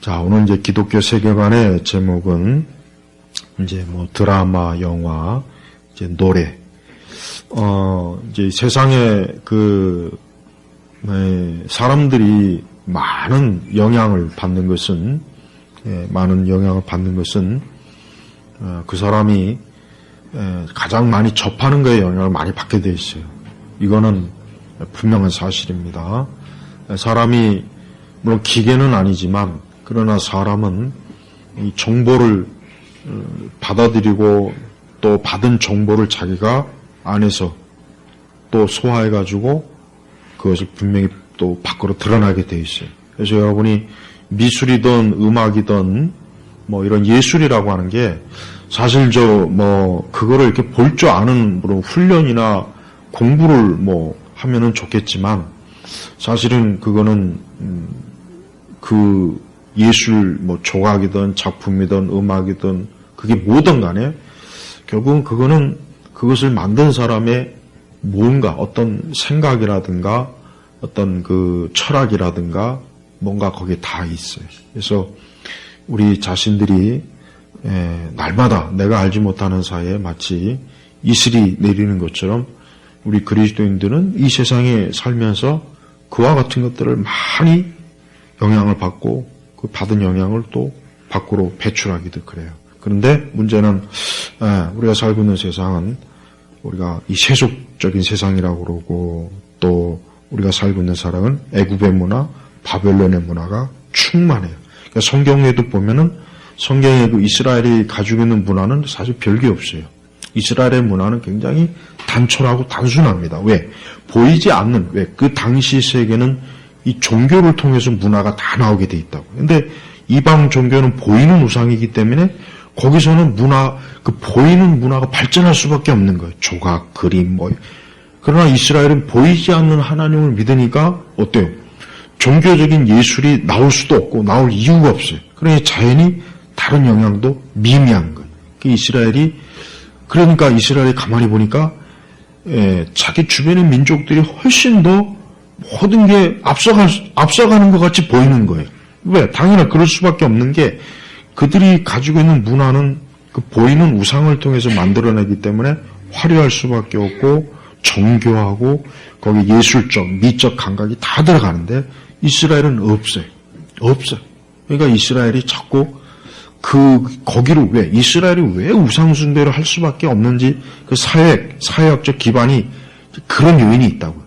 자, 오늘 이제 기독교 세계관의 제목은 이제 뭐 드라마, 영화, 이제 노래, 이제 세상에 사람들이 많은 영향을 받는 것은, 그 사람이 가장 많이 접하는 거에 영향을 많이 받게 돼 있어요. 이거는 분명한 사실입니다. 사람이 물론 기계는 아니지만 그러나 사람은 이 정보를 받아들이고 또 받은 정보를 자기가 안에서 또 소화해가지고 그것을 분명히 또 밖으로 드러나게 돼 있어요. 그래서 여러분이 미술이든 음악이든 뭐 이런 예술이라고 하는 게 사실 그거를 이렇게 볼 줄 아는 물론 훈련이나 공부를 뭐 하면은 좋겠지만 사실은 그거는 그 예술 뭐 조각이든 작품이든 음악이든 그게 뭐든 간에 결국은 그거는 그것을 만든 사람의 뭔가 어떤 생각이라든가 어떤 그 철학이라든가 뭔가 거기에 다 있어요. 그래서 우리 자신들이 날마다 내가 알지 못하는 사이에 마치 이슬이 내리는 것처럼 우리 그리스도인들은 이 세상에 살면서 그와 같은 것들을 많이 영향을 받고 그 받은 영향을 또 밖으로 배출하기도 그래요. 그런데 문제는 우리가 살고 있는 세상은 우리가 이 세속적인 세상이라고 그러고 또 우리가 살고 있는 사람은 애굽의 문화, 바벨론의 문화가 충만해요. 그러니까 성경에도 보면은 성경에 그 이스라엘이 가지고 있는 문화는 사실 별게 없어요. 이스라엘의 문화는 굉장히 단촐하고 단순합니다. 왜? 보이지 않는, 그 당시 세계는 이 종교를 통해서 문화가 다 나오게 돼 있다고. 근데 이방 종교는 보이는 우상이기 때문에 거기서는 그 보이는 문화가 발전할 수밖에 없는 거예요. 조각, 그림, 그러나 이스라엘은 보이지 않는 하나님을 믿으니까 어때요? 종교적인 예술이 나올 수도 없고 나올 이유가 없어요. 그러니 자연히 다른 영향도 미미한 거예요. 그러니까 이스라엘이 가만히 보니까 자기 주변의 민족들이 훨씬 더 모든 게 앞서가는 것 같이 보이는 거예요. 왜? 당연히 그럴 수밖에 없는 게 그들이 가지고 있는 문화는 그 보이는 우상을 통해서 만들어내기 때문에 화려할 수밖에 없고 정교하고 거기 예술적, 미적 감각이 다 들어가는데 이스라엘은 없어요. 그러니까 이스라엘이 자꾸 이스라엘이 왜 우상숭배를 할 수밖에 없는지 그 사회학적 기반이 그런 요인이 있다고요.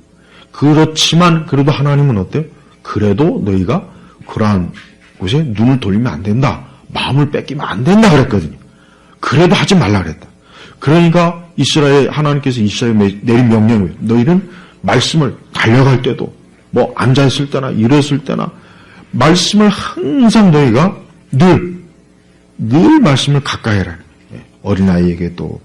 그렇지만 그래도 하나님은 어때요? 그래도 너희가 그러한 곳에 눈을 돌리면 안 된다. 마음을 뺏기면 안 된다 그랬거든요. 그래도 하지 말라 그랬다. 그러니까 하나님께서 이스라엘에 내린 명령을 너희는 말씀을 달려갈 때도 뭐 앉아있을 때나 일었을 때나 말씀을 항상 너희가 늘 말씀을 가까이 해라. 어린아이에게도.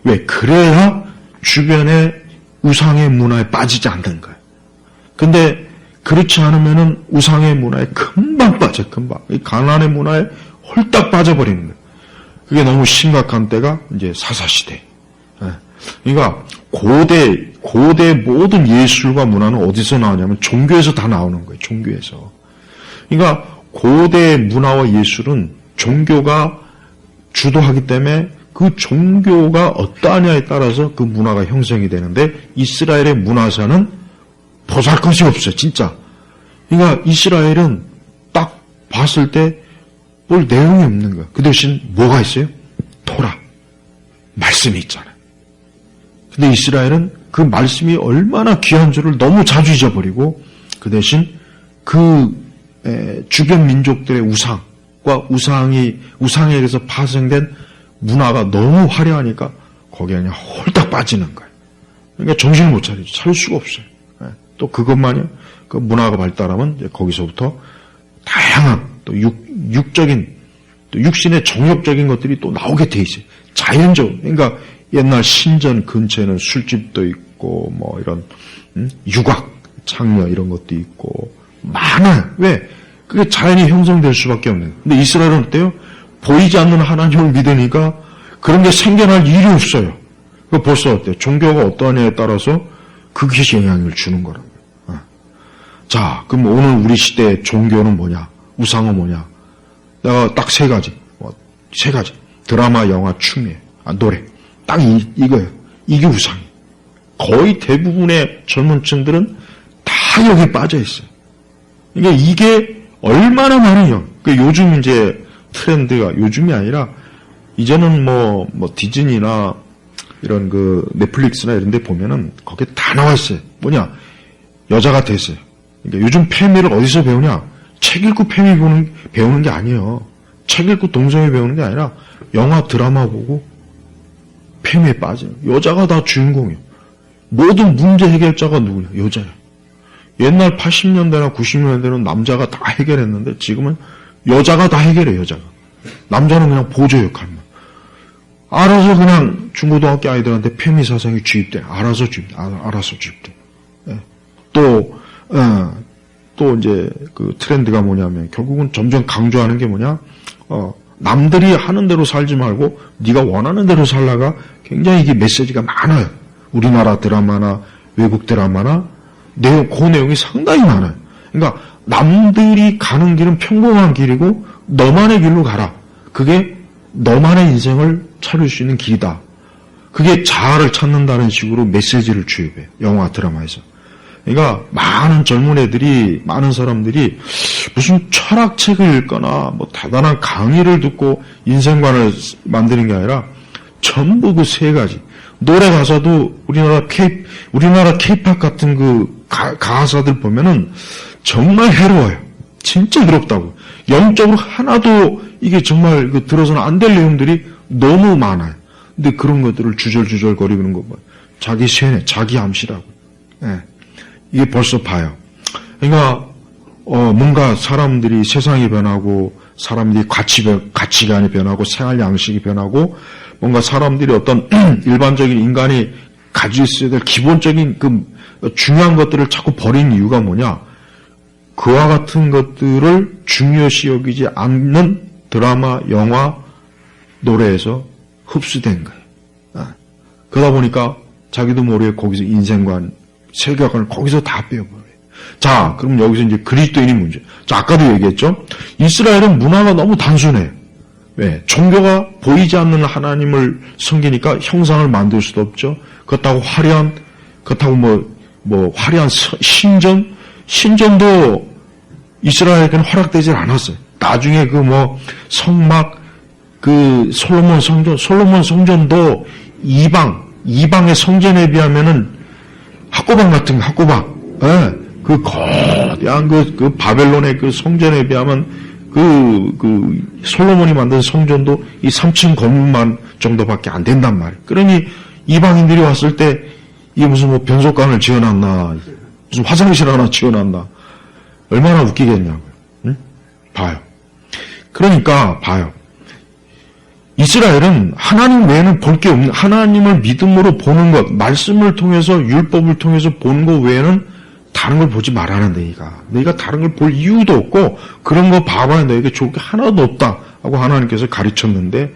왜? 그래야 주변에 우상의 문화에 빠지지 않는 거예요. 근데 그렇지 않으면은 우상의 문화에 금방 빠져, 금방. 이 가나안의 문화에 홀딱 빠져버리는 거예요. 그게 너무 심각한 때가 이제 사사시대. 그러니까 고대 모든 예술과 문화는 어디서 나오냐면 종교에서 다 나오는 거예요. 종교에서. 그러니까 고대 문화와 예술은 종교가 주도하기 때문에 그 종교가 어떠하냐에 따라서 그 문화가 형성이 되는데 이스라엘의 문화사는 보잘것이 없어요. 진짜. 그러니까 이스라엘은 딱 봤을 때 볼 내용이 없는 거예요. 그 대신 뭐가 있어요? 토라. 말씀이 있잖아요. 근데 이스라엘은 그 말씀이 얼마나 귀한 줄을 너무 자주 잊어버리고 그 대신 주변 민족들의 우상과 우상에 의해서 파생된 문화가 너무 화려하니까 거기에 그냥 홀딱 빠지는 거예요. 그러니까 정신을 못 차리죠. 차릴 수가 없어요. 또 그것만요. 그 문화가 발달하면 이제 거기서부터 다양한 또 육적인 또 육신의 정욕적인 것들이 또 나오게 돼 있어요. 자연적. 그러니까 옛날 신전 근처에는 술집도 있고 뭐 이런 유곽, 창녀 이런 것도 있고 많아요. 왜? 그게 자연히 형성될 수밖에 없는 거예요. 근데 이스라엘은 어때요? 보이지 않는 하나님을 믿으니까 그런 게 생겨날 일이 없어요. 그 벌써 어때요? 종교가 어떠하냐에 따라서 그것이 영향을 주는 거라고요. 자, 그럼 오늘 우리 시대의 종교는 뭐냐? 우상은 뭐냐? 내가 딱 세 가지. 세 가지. 드라마, 영화, 춤이에요. 노래. 딱 이거예요. 이게 우상이에요. 거의 대부분의 젊은 층들은 다 여기에 빠져 있어요. 그러니까 이게 얼마나 많은 요즘 이제 트렌드가 요즘이 아니라 이제는 뭐 디즈니나 이런 넷플릭스나 이런 데 보면은 거기에 다 나와 있어요. 뭐냐? 여자가 됐어요. 그러니까 요즘 패미를 어디서 배우냐? 책 읽고 패미 배우는 게 아니에요. 책 읽고 동성애 배우는 게 아니라 영화 드라마 보고 패미에 빠져요. 여자가 다 주인공이에요. 모든 문제 해결자가 누구냐? 여자예요. 옛날 80년대나 90년대는 남자가 다 해결했는데 지금은 여자가 다 해결해, 여자가. 남자는 그냥 보조 역할만. 알아서 그냥 중고등학교 아이들한테 패미 사상이 주입돼. 알아서 주입돼. 예. 또 이제 트렌드가 뭐냐면 결국은 점점 강조하는 게 뭐냐? 남들이 하는 대로 살지 말고 네가 원하는 대로 살라가 굉장히 이게 메시지가 많아요. 우리나라 드라마나 외국 드라마나 그 내용이 상당히 많아요. 그러니까 남들이 가는 길은 평범한 길이고 너만의 길로 가라. 그게 너만의 인생을 차릴 수 있는 길이다. 그게 자아를 찾는다는 식으로 메시지를 주입해요. 영화 드라마에서. 그러니까 많은 사람들이 무슨 철학책을 읽거나 뭐 대단한 강의를 듣고 인생관을 만드는 게 아니라 전부 그 세 가지. 노래 가사도 우리나라 케이팝 같은 가사들 보면은 정말 해로워요. 진짜 해롭다고. 영적으로 하나도 이게 정말 들어서는 안 될 내용들이 너무 많아요. 근데 그런 것들을 주절주절 거리는 거 봐. 자기 세뇌, 자기 암시라고. 예. 이게 벌써 봐요. 그러니까 뭔가 사람들이 세상이 변하고 사람들이 가치관이 변하고 생활 양식이 변하고 뭔가 사람들이 어떤 일반적인 인간이 가지고 있어야 될 기본적인 중요한 것들을 자꾸 버리는 이유가 뭐냐? 그와 같은 것들을 중요시 여기지 않는 드라마, 영화, 노래에서 흡수된 거예요. 그러다 보니까 자기도 모르게 거기서 인생관, 세계관을 거기서 다 빼어버려요. 자, 그럼 여기서 이제 그리스도인이 문제. 자, 아까도 얘기했죠? 이스라엘은 문화가 너무 단순해요. 왜? 종교가 보이지 않는 하나님을 섬기니까 형상을 만들 수도 없죠. 그렇다고 화려한 신전도 이스라엘에게는 허락되질 않았어요. 나중에 성막, 솔로몬 성전도 이방의 성전에 비하면은 학고방 같은 학고방. 예. 거대한 바벨론의 성전에 비하면 솔로몬이 만든 성전도 이 3층 건물만 정도밖에 안 된단 말이에요. 그러니 이방인들이 왔을 때 이게 무슨 변속관을 지어놨나, 무슨 화장실 하나 지어놨나, 얼마나 웃기겠냐고요. 응? 봐요. 그러니까 봐요. 이스라엘은 하나님 외에는 볼 게 없는, 하나님을 믿음으로 보는 것, 말씀을 통해서 율법을 통해서 보는 것 외에는 다른 걸 보지 말라는 너희가 다른 걸 볼 이유도 없고 그런 거 봐봐야 너희에게 좋을 게 하나도 없다 하고 하나님께서 가르쳤는데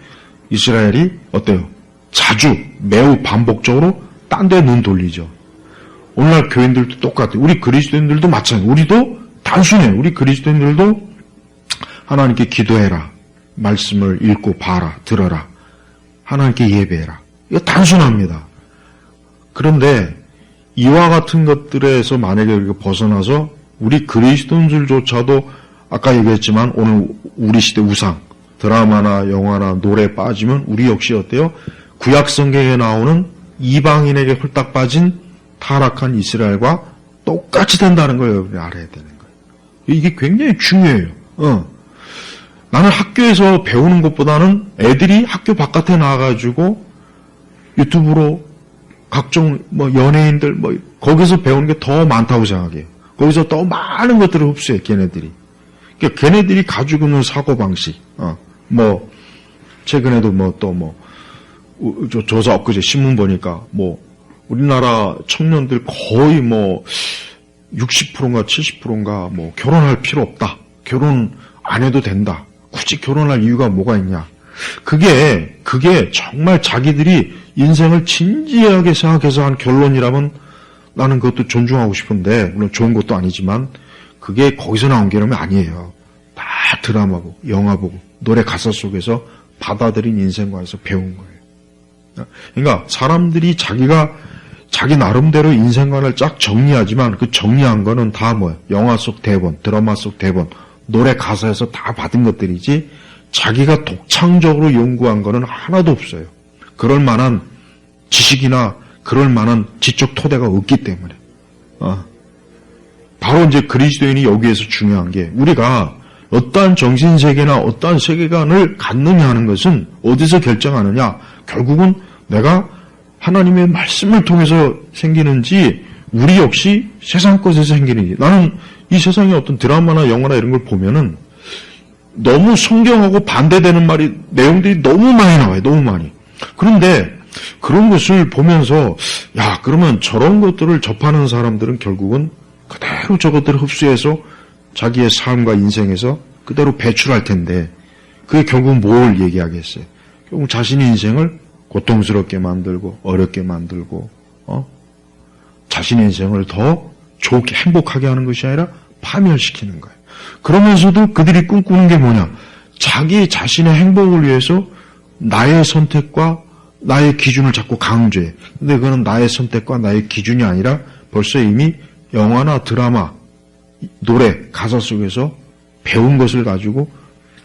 이스라엘이 어때요? 자주 매우 반복적으로 딴 데 눈 돌리죠. 오늘날 교인들도 똑같아요. 우리 그리스도인들도 마찬가지예요. 우리도 단순해요. 우리 그리스도인들도 하나님께 기도해라. 말씀을 읽고 봐라. 들어라. 하나님께 예배해라. 이거 단순합니다. 그런데 이와 같은 것들에서 만약에 우리가 벗어나서 우리 그리스도인들조차도 아까 얘기했지만 오늘 우리 시대 우상, 드라마나 영화나 노래에 빠지면 우리 역시 어때요? 구약 성경에 나오는 이방인에게 홀딱 빠진 타락한 이스라엘과 똑같이 된다는 걸 여러분이 알아야 되는 거예요. 이게 굉장히 중요해요. 나는 학교에서 배우는 것보다는 애들이 학교 바깥에 나와가지고 유튜브로 각종 연예인들 거기서 배우는 게 더 많다고 생각해요. 거기서 더 많은 것들을 흡수해 걔네들이. 그러니까 걔네들이 가지고 있는 사고 방식. 최근에도 조사 엊그제 신문 보니까 우리나라 청년들 거의 60%인가 70%인가 결혼할 필요 없다. 결혼 안 해도 된다. 굳이 결혼할 이유가 뭐가 있냐. 그게 정말 자기들이 인생을 진지하게 생각해서 한 결론이라면 나는 그것도 존중하고 싶은데, 물론 좋은 것도 아니지만, 그게 거기서 나온 결론이 아니에요. 다 드라마 보고, 영화 보고, 노래 가사 속에서 받아들인 인생관에서 배운 거예요. 그러니까 사람들이 자기 나름대로 인생관을 쫙 정리하지만 그 정리한 거는 다 뭐야? 영화 속 대본, 드라마 속 대본, 노래 가사에서 다 받은 것들이지 자기가 독창적으로 연구한 거는 하나도 없어요. 그럴 만한 지식이나 그럴 만한 지적 토대가 없기 때문에. 바로 이제 그리스도인이 여기에서 중요한 게 우리가 어떠한 정신세계나 어떠한 세계관을 갖느냐 하는 것은 어디서 결정하느냐? 결국은 내가 하나님의 말씀을 통해서 생기는지 우리 역시 세상 것에서 생기는지. 나는 이 세상에 어떤 드라마나 영화나 이런 걸 보면은 너무 성경하고 반대되는 내용들이 너무 많이 나와요. 너무 많이. 그런데 그런 것을 보면서 야, 그러면 저런 것들을 접하는 사람들은 결국은 그대로 저것들을 흡수해서 자기의 삶과 인생에서 그대로 배출할 텐데 그게 결국은 뭘 얘기하겠어요? 결국 자신의 인생을 고통스럽게 만들고 어렵게 만들고 자신의 인생을 더 좋게 행복하게 하는 것이 아니라 파멸시키는 거예요. 그러면서도 그들이 꿈꾸는 게 뭐냐? 자기 자신의 행복을 위해서 나의 선택과 나의 기준을 자꾸 강조해. 근데 그거는 나의 선택과 나의 기준이 아니라 벌써 이미 영화나 드라마, 노래, 가사 속에서 배운 것을 가지고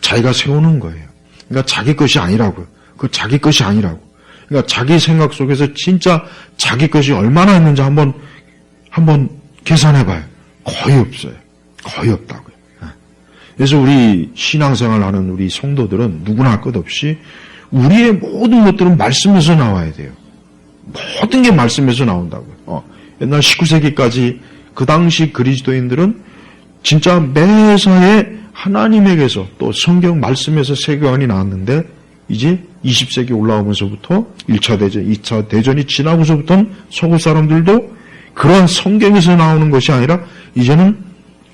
자기가 세우는 거예요. 그러니까 자기 것이 아니라고요. 그 자기 것이 아니라고. 그러니까 자기 생각 속에서 진짜 자기 것이 얼마나 있는지 한번 계산해봐요. 거의 없어요. 거의 없다고요. 그래서 우리 신앙생활 하는 우리 성도들은 누구나 할 것 없이 우리의 모든 것들은 말씀에서 나와야 돼요. 모든 게 말씀에서 나온다고요. 옛날 19세기까지 그 당시 그리스도인들은 진짜 매사에 하나님에게서 또 성경 말씀에서 세계관이 나왔는데 이제 20세기 올라오면서부터 1차 대전, 2차 대전이 지나고서부터는 서구 사람들도 그러한 성경에서 나오는 것이 아니라 이제는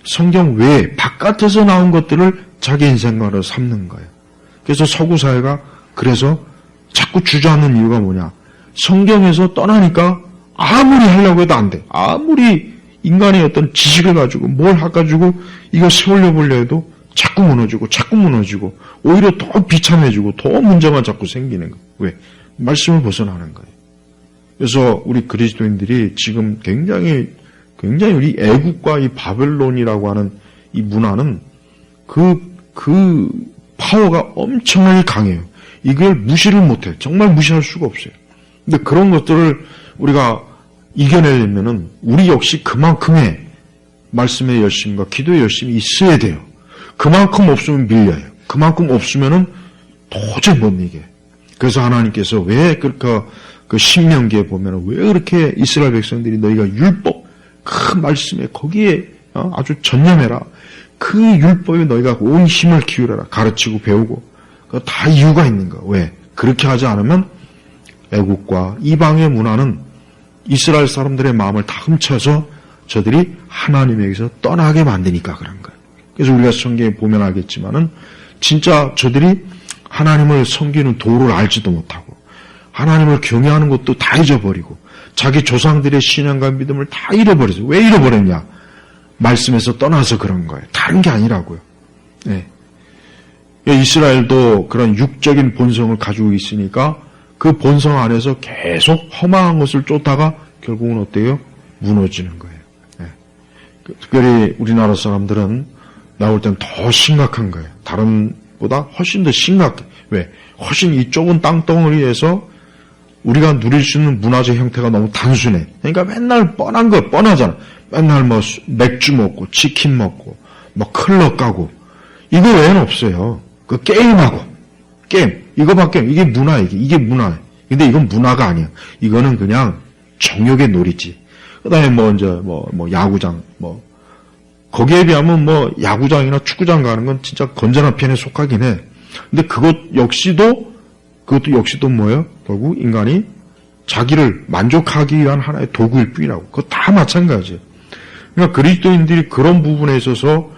성경 외에 바깥에서 나온 것들을 자기 인생관으로 삼는 거예요. 그래서 서구 사회가 그래서 자꾸 주저앉는 이유가 뭐냐? 성경에서 떠나니까 아무리 하려고 해도 안 돼. 아무리 인간의 어떤 지식을 가지고 뭘 해가지고 이거 세우려 보려 해도 자꾸 무너지고 오히려 더 비참해지고 더 문제만 자꾸 생기는 거예요. 왜? 말씀을 벗어나는 거예요. 그래서 우리 그리스도인들이 지금 굉장히 우리 애국과 이 바벨론이라고 하는 이 문화는 그 파워가 엄청나게 강해요. 이걸 무시를 못해요. 정말 무시할 수가 없어요. 근데 그런 것들을 우리가 이겨내려면은 우리 역시 그만큼의 말씀의 열심과 기도의 열심이 있어야 돼요. 그만큼 없으면 밀려요. 그만큼 없으면은 도저히 못 이겨요. 그래서 하나님께서 왜 그렇게 그 신명기에 보면은 왜 그렇게 이스라엘 백성들이 너희가 율법 그 말씀에 거기에 아주 전념해라. 그 율법에 너희가 온 힘을 기울여라. 가르치고 배우고. 그 다 이유가 있는 거야. 왜? 그렇게 하지 않으면 애국과 이방의 문화는 이스라엘 사람들의 마음을 다 훔쳐서 저들이 하나님에게서 떠나게 만드니까 그런 거예요. 그래서 우리가 성경에 보면 알겠지만은 진짜 저들이 하나님을 섬기는 도를 알지도 못하고 하나님을 경외하는 것도 다 잊어버리고 자기 조상들의 신앙과 믿음을 다 잃어버렸어요. 왜 잃어버렸냐? 말씀에서 떠나서 그런 거예요. 다른 게 아니라고요. 네. 이스라엘도 그런 육적인 본성을 가지고 있으니까 그 본성 안에서 계속 험한 것을 쫓다가 결국은 어때요? 무너지는 거예요. 네. 특별히 우리나라 사람들은 나올 땐 더 심각한 거예요. 다른 보다 훨씬 더 심각해. 왜? 훨씬 이 좁은 땅덩어리에서 우리가 누릴 수 있는 문화적 형태가 너무 단순해. 그러니까 맨날 뻔하잖아. 맨날 뭐 맥주 먹고 치킨 먹고 뭐 클럽 가고 이거 외에는 없어요. 그 게임 이거밖에 이게 문화예요. 이게 문화예요. 근데 이건 문화가 아니야. 이거는 그냥 정욕의 놀이지. 그다음에 뭐 이제 뭐 야구장 거기에 비하면 뭐 야구장이나 축구장 가는 건 진짜 건전한 편에 속하긴 해. 근데 그것도 역시도 뭐예요? 결국 인간이 자기를 만족하기 위한 하나의 도구일 뿐이라고. 그거 다 마찬가지예요. 그러니까 그리스도인들이 그런 부분에 있어서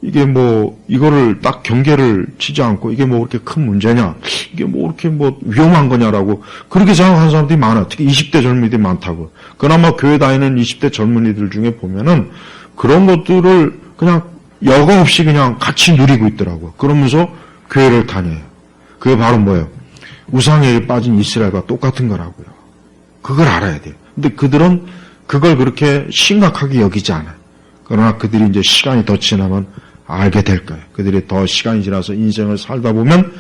이게 뭐 이거를 딱 경계를 치지 않고 이게 뭐 그렇게 큰 문제냐, 이게 뭐 그렇게 뭐 위험한 거냐라고 그렇게 생각하는 사람들이 많아. 특히 20대 젊은이들이 많다고. 그나마 교회 다니는 20대 젊은이들 중에 보면은 그런 것들을 그냥 여과 없이 그냥 같이 누리고 있더라고요. 그러면서 교회를 다녀요. 그게 바로 뭐예요? 우상에 빠진 이스라엘과 똑같은 거라고요. 그걸 알아야 돼요. 근데 그들은 그걸 그렇게 심각하게 여기지 않아요. 그러나 그들이 이제 시간이 더 지나면 알게 될 거예요. 그들이 더 시간이 지나서 인생을 살다 보면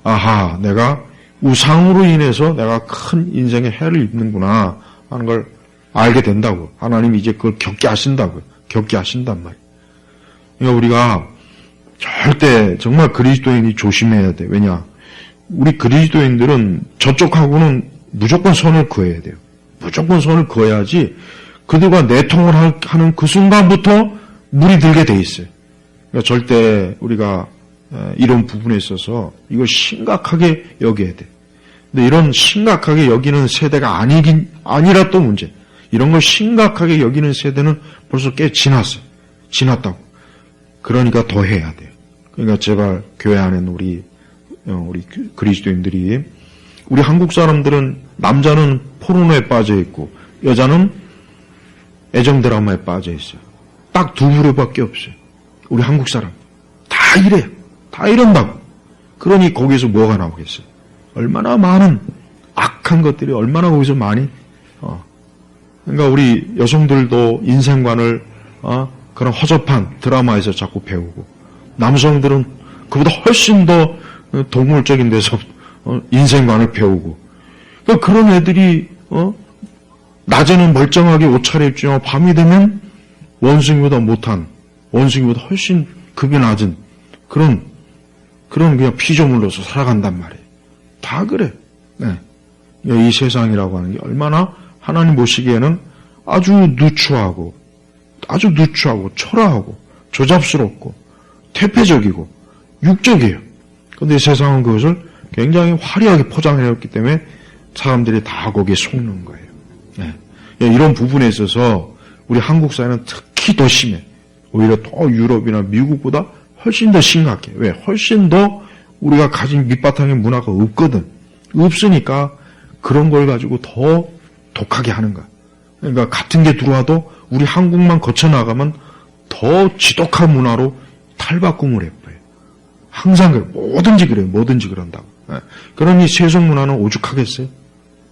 아하, 내가 우상으로 인해서 내가 큰 인생의 해를 입는구나 하는 걸 알게 된다고. 하나님이 이제 그걸 겪게 하신다고요. 겪게 하신단 말이에요. 그러니까 우리가 절대 정말 그리스도인이 조심해야 돼. 왜냐? 우리 그리스도인들은 저쪽하고는 무조건 선을 그어야 돼요. 무조건 선을 그어야지 그들과 내통을 하는 그 순간부터 물이 들게 돼 있어요. 그러니까 절대 우리가 이런 부분에 있어서 이걸 심각하게 여겨야 돼. 근데 이런 심각하게 여기는 세대가 아니라 또 문제. 이런 걸 심각하게 여기는 세대는 벌써 꽤 지났어요. 지났다고. 그러니까 더 해야 돼요. 그러니까 제발 교회 안에 우리 그리스도인들이, 우리 한국 사람들은 남자는 포르노에 빠져 있고 여자는 애정 드라마에 빠져 있어요. 딱 두 부류밖에 없어요. 우리 한국 사람 다 이래요. 다 이런다고. 그러니 거기서 뭐가 나오겠어요? 얼마나 많은 악한 것들이 얼마나 거기서 많이. 그러니까 우리 여성들도 인생관을 그런 허접한 드라마에서 자꾸 배우고, 남성들은 그보다 훨씬 더 동물적인 데서 인생관을 배우고. 그러니까 그런 애들이 낮에는 멀쩡하게 옷 차려입지만 밤이 되면 원숭이보다 못한, 원숭이보다 훨씬 급이 낮은 그런 그냥 피조물로서 살아간단 말이에요. 다 그래. 네. 이 세상이라고 하는 게 얼마나 하나님 보시기에는 아주 누추하고 초라하고 조잡스럽고 태폐적이고 육적이에요. 그런데 세상은 그것을 굉장히 화려하게 포장해놨기 때문에 사람들이 다 거기에 속는 거예요. 네. 이런 부분에 있어서 우리 한국 사회는 특히 더 심해. 오히려 더 유럽이나 미국보다 훨씬 더 심각해. 왜? 훨씬 더 우리가 가진 밑바탕의 문화가 없거든. 없으니까 그런 걸 가지고 더 독하게 하는 거야. 그러니까 같은 게 들어와도 우리 한국만 거쳐나가면 더 지독한 문화로 탈바꿈을 해버려요. 항상 그래. 뭐든지 그래요. 뭐든지 그런다고. 그러니 세속 문화는 오죽하겠어요?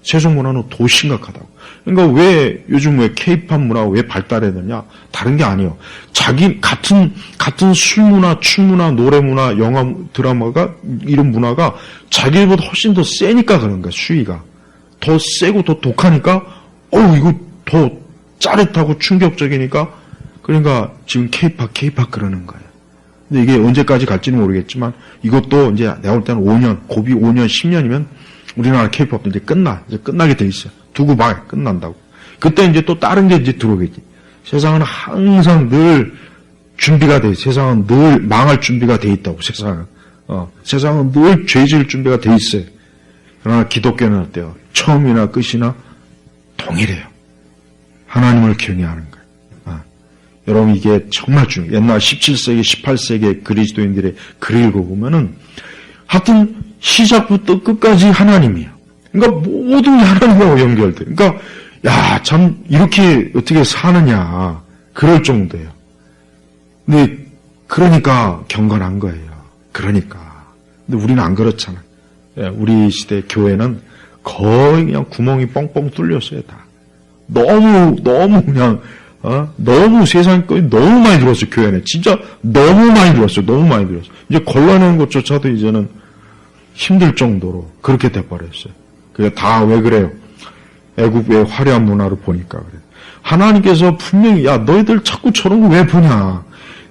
세속 문화는 더 심각하다고. 그러니까 왜 요즘 왜 케이팝 문화가 왜 발달했느냐? 다른 게 아니에요. 자기 같은 술 문화, 춤 문화, 노래 문화, 영화, 드라마가 이런 문화가 자기보다 훨씬 더 세니까 그런 거야. 수위가 더 세고 더 독하니까 이거 더 짜릿하고 충격적이니까, 그러니까 지금 케이팝 그러는 거예요. 근데 이게 언제까지 갈지는 모르겠지만 이것도 이제 내가 볼 때는 5년, 고비 5년, 10년이면 우리나라 케이팝도 이제 끝나게 돼 있어요. 두고 봐, 끝난다고. 그때 이제 또 다른 게 이제 들어오겠지. 세상은 항상 늘 준비가 돼 있어요. 세상은 늘 망할 준비가 돼 있다고, 세상은. 세상은 늘 죄질 준비가 돼 있어요. 그러나 기독교는 어때요? 처음이나 끝이나 동일해요. 하나님을 경외하는 거예요. 여러분, 이게 정말 중요해요. 옛날 17세기, 18세기의 그리스도인들의 글을 읽어보면은 하여튼 시작부터 끝까지 하나님이에요. 그러니까 모든 게 하나님하고 연결돼. 그러니까 야, 참 이렇게 어떻게 사느냐 그럴 정도예요. 근데 그러니까 경건한 거예요. 그러니까. 근데 우리는 안 그렇잖아. 우리 시대 교회는 거의 그냥 구멍이 뻥뻥 뚫렸어요, 다. 너무 그냥 너무 세상 거에 너무 많이 들었어요, 교회는. 진짜 너무 많이 들었어요. 너무 많이 들었어요. 이제 걸러내는 것조차도 이제는 힘들 정도로 그렇게 돼버렸어요. 그게 다 왜 그래요? 애국의 화려한 문화를 보니까 그래요. 하나님께서 분명히 야, 너희들 자꾸 저런 거 왜 보냐?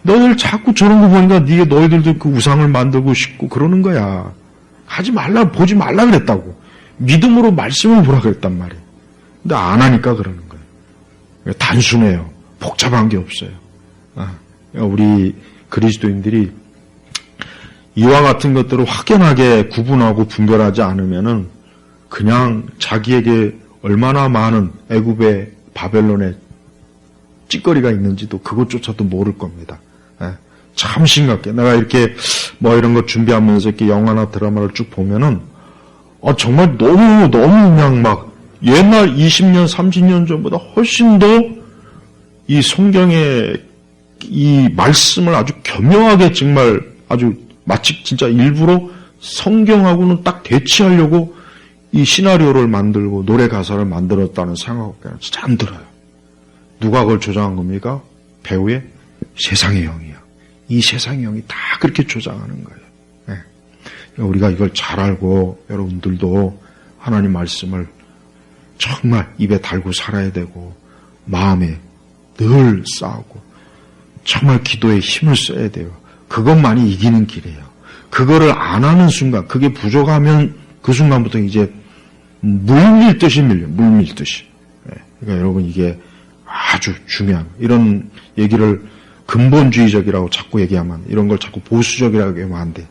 너희들 자꾸 저런 거 보니까 너희들도 그 우상을 만들고 싶고 그러는 거야. 하지 말라, 보지 말라 그랬다고. 믿음으로 말씀을 보라 그랬단 말이에요. 근데 안 하니까 그러는 거예요. 단순해요. 복잡한 게 없어요. 우리 그리스도인들이 이와 같은 것들을 확연하게 구분하고 분별하지 않으면은 그냥 자기에게 얼마나 많은 애굽의 바벨론의 찌꺼리가 있는지도 그것조차도 모를 겁니다. 참 심각해. 내가 이렇게 뭐 이런 거 준비하면서 이렇게 영화나 드라마를 쭉 보면은 정말 너무 그냥 막 옛날 20년, 30년 전보다 훨씬 더 이 성경의 이 말씀을 아주 교묘하게 정말 아주 마치 진짜 일부러 성경하고는 딱 대치하려고 이 시나리오를 만들고 노래 가사를 만들었다는 생각은 진짜 안 들어요. 누가 그걸 조장한 겁니까? 배우의 세상의 영이야. 이 세상의 영이 다 그렇게 조장하는 거예요. 네. 우리가 이걸 잘 알고 여러분들도 하나님 말씀을 정말 입에 달고 살아야 되고 마음에 늘 쌓고 정말 기도에 힘을 써야 돼요. 그것만이 이기는 길이에요. 그거를 안 하는 순간, 그게 부족하면 그 순간부터 이제 물밀듯이 밀려요. 물밀듯이. 그러니까 여러분 이게 아주 중요한 이런 얘기를 근본주의적이라고 자꾸 얘기하면 이런 걸 자꾸 보수적이라고 얘기하면 안 돼.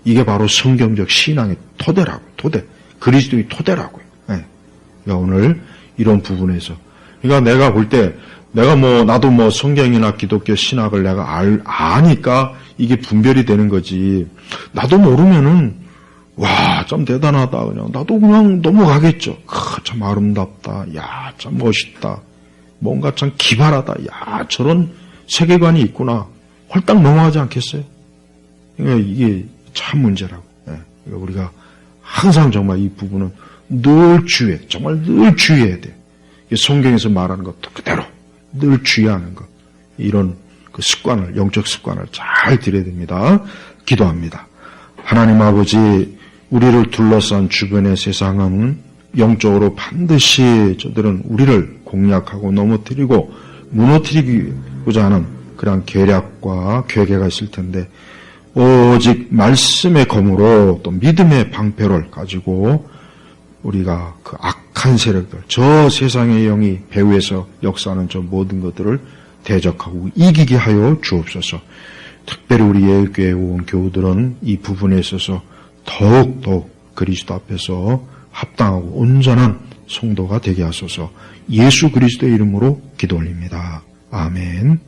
이게 바로 성경적 신앙의 토대라고. 토대. 그리스도의 토대라고요. 그러니까 오늘 이런 부분에서 그러니까 내가 볼 때 내가 나도 성경이나 기독교 신학을 내가 아니까 이게 분별이 되는 거지. 나도 모르면은 와, 참 대단하다. 그냥 나도 그냥 넘어가겠죠. 참 아름답다. 야, 참 멋있다. 뭔가 참 기발하다. 야, 저런 세계관이 있구나. 홀딱 넘어가지 않겠어요? 그러니까 이게 참 문제라고. 그러니까 우리가 항상 정말 이 부분은 늘 정말 늘 주의해야 돼. 성경에서 말하는 것도 그대로 늘 주의하는 것. 이런 그 습관을, 영적 습관을 잘 들여야 됩니다. 기도합니다. 하나님 아버지, 우리를 둘러싼 주변의 세상은 영적으로 반드시 저들은 우리를 공략하고 넘어뜨리고 무너뜨리고자 하는 그런 계략과 괴계가 있을 텐데 오직 말씀의 검으로 또 믿음의 방패를 가지고 우리가 그 악한 세력들, 저 세상의 영이 배후에서 역사하는 저 모든 것들을 대적하고 이기게 하여 주옵소서. 특별히 우리 예일교회 온 교우들은 이 부분에 있어서 더욱 그리스도 앞에서 합당하고 온전한 성도가 되게 하소서. 예수 그리스도의 이름으로 기도 올립니다. 아멘.